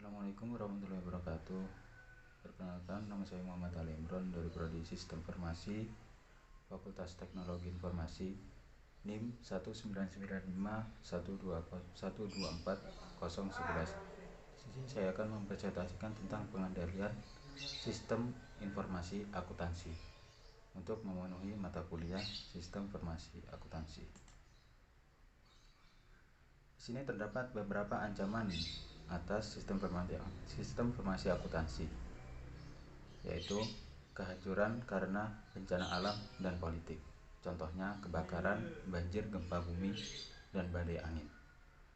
Assalamualaikum warahmatullahi wabarakatuh. Perkenalkan, nama saya Muhammad Ali Imron dari Prodi Sistem Informasi Fakultas Teknologi Informasi NIM 19951240011. Di sini saya akan mempresentasikan tentang pengendalian sistem informasi akuntansi untuk memenuhi mata kuliah Sistem Informasi Akuntansi. Di sini terdapat beberapa ancaman atas sistem informasi akuntansi, yaitu kehancuran karena bencana alam dan politik. Contohnya kebakaran, banjir, gempa bumi, dan badai angin.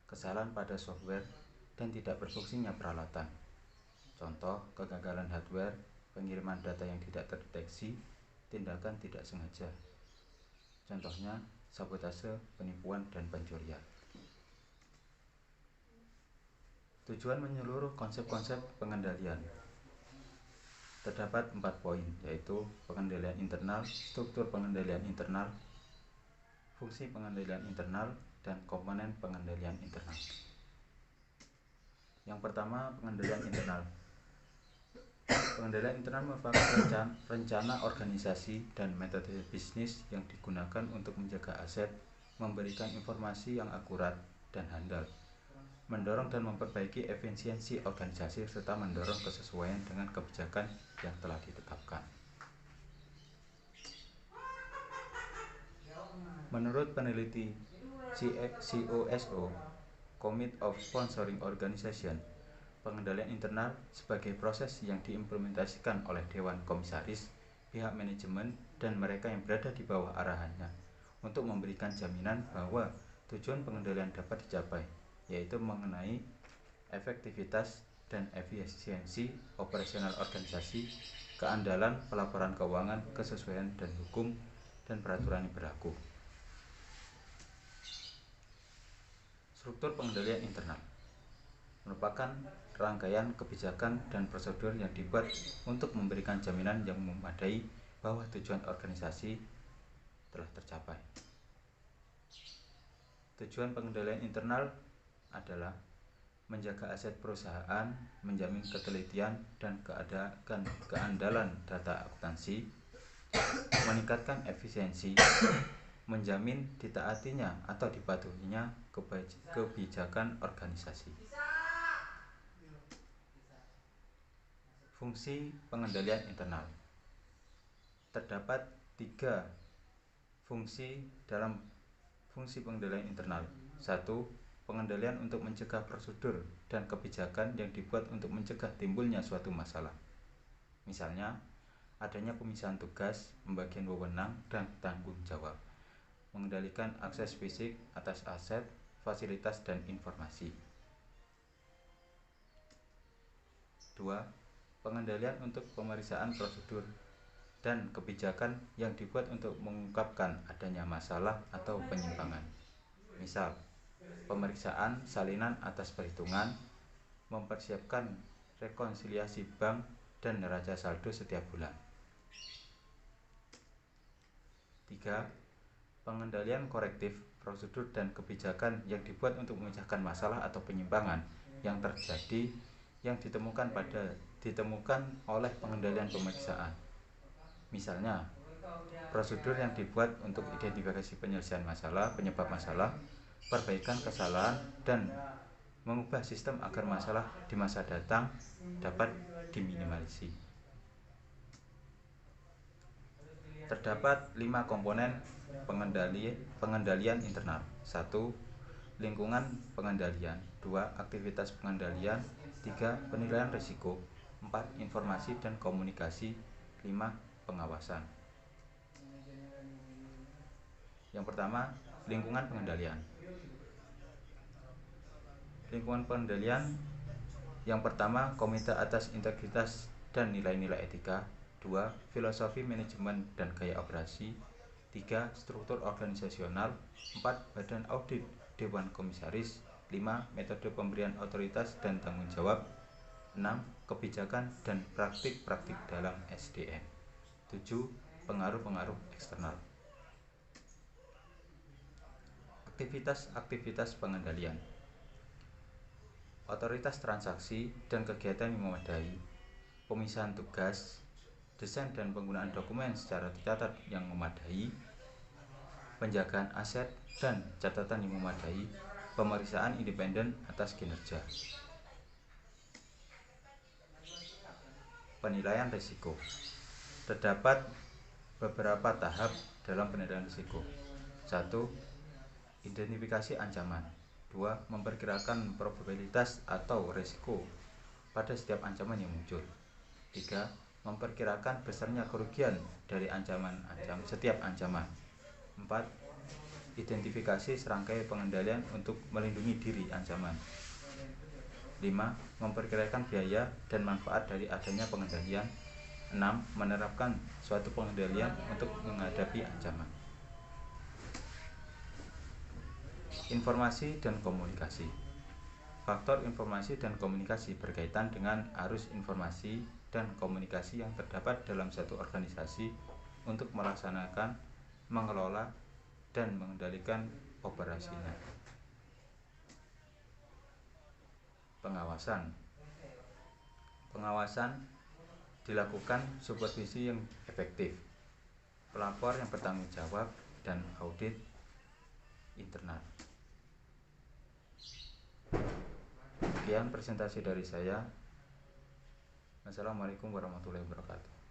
Kesalahan pada software dan tidak berfungsinya peralatan. Contoh kegagalan hardware, pengiriman data yang tidak terdeteksi, tindakan tidak sengaja. Contohnya sabotase, penipuan, dan pencurian. Tujuan menyeluruh konsep-konsep pengendalian. Terdapat 4 poin, yaitu pengendalian internal, struktur pengendalian internal, fungsi pengendalian internal, dan komponen pengendalian internal. Yang pertama, pengendalian internal. Pengendalian internal merupakan rencana organisasi dan metode bisnis yang digunakan untuk menjaga aset, memberikan informasi yang akurat dan handal, mendorong dan memperbaiki efisiensi organisasi, serta mendorong kesesuaian dengan kebijakan yang telah ditetapkan. Menurut peneliti COSO, Committee of Sponsoring Organization, pengendalian internal sebagai proses yang diimplementasikan oleh Dewan Komisaris, pihak manajemen, dan mereka yang berada di bawah arahannya untuk memberikan jaminan bahwa tujuan pengendalian dapat dicapai, yaitu mengenai efektivitas dan efisiensi operasional organisasi, keandalan pelaporan keuangan, kesesuaian dan hukum dan peraturan yang berlaku. Struktur pengendalian internal merupakan rangkaian kebijakan dan prosedur yang dibuat untuk memberikan jaminan yang memadai bahwa tujuan organisasi telah tercapai. Tujuan pengendalian internal adalah menjaga aset perusahaan, menjamin ketelitian dan keandalan data akuntansi, meningkatkan efisiensi, menjamin ditaatinya atau dipatuhinya kebijakan organisasi. Fungsi pengendalian internal. Terdapat 3 fungsi dalam fungsi pengendalian internal. 1. Pengendalian untuk mencegah prosedur dan kebijakan yang dibuat untuk mencegah timbulnya suatu masalah. Misalnya, adanya pemisahan tugas, pembagian wewenang dan tanggung jawab, mengendalikan akses fisik atas aset, fasilitas dan informasi. 2. Pengendalian untuk pemeriksaan prosedur dan kebijakan yang dibuat untuk mengungkapkan adanya masalah atau penyimpangan. Misal, pemeriksaan salinan atas perhitungan, mempersiapkan rekonsiliasi bank dan neraca saldo setiap bulan. 3. Pengendalian korektif prosedur dan kebijakan yang dibuat untuk memecahkan masalah atau penyimpangan yang terjadi yang ditemukan oleh pengendalian pemeriksaan. Misalnya, prosedur yang dibuat untuk identifikasi penyelesaian masalah, penyebab masalah, perbaikan kesalahan, dan mengubah sistem agar masalah di masa datang dapat diminimalisasi. Terdapat 5 komponen pengendalian internal. 1. Lingkungan pengendalian. 2. Aktivitas pengendalian. 3. Penilaian risiko. 4. Informasi dan komunikasi. 5. Pengawasan. Yang pertama, lingkungan pengendalian. Lingkungan pengendalian yang pertama, komite atas integritas dan nilai-nilai etika. 2. Filosofi manajemen dan gaya operasi. 3. Struktur organisasional. 4. Badan audit Dewan Komisaris. 5. Metode pemberian otoritas dan tanggung jawab. 6. Kebijakan dan praktik-praktik dalam SDM. 7. Pengaruh-pengaruh eksternal. Aktivitas-aktivitas pengendalian. otoritas transaksi dan kegiatan yang memadai, pemisahan tugas, desain dan penggunaan dokumen secara tercatat yang memadai, penjagaan aset dan catatan yang memadai, pemeriksaan independen atas kinerja. Penilaian risiko. Terdapat beberapa tahap dalam penilaian risiko. 1. Identifikasi ancaman. 2. Memperkirakan probabilitas atau risiko pada setiap ancaman yang muncul. 3. Memperkirakan besarnya kerugian dari setiap ancaman. 4. Identifikasi serangkai pengendalian untuk melindungi diri ancaman. 5. Memperkirakan biaya dan manfaat dari adanya pengendalian. 6. Menerapkan suatu pengendalian untuk menghadapi ancaman. Informasi dan komunikasi. Faktor informasi dan komunikasi berkaitan dengan arus informasi dan komunikasi yang terdapat dalam satu organisasi untuk melaksanakan, mengelola, dan mengendalikan operasinya. Pengawasan. Pengawasan dilakukan supervisi yang efektif, pelapor yang bertanggung jawab, dan audit internal. Sekian presentasi dari saya. Wassalamualaikum warahmatullahi wabarakatuh.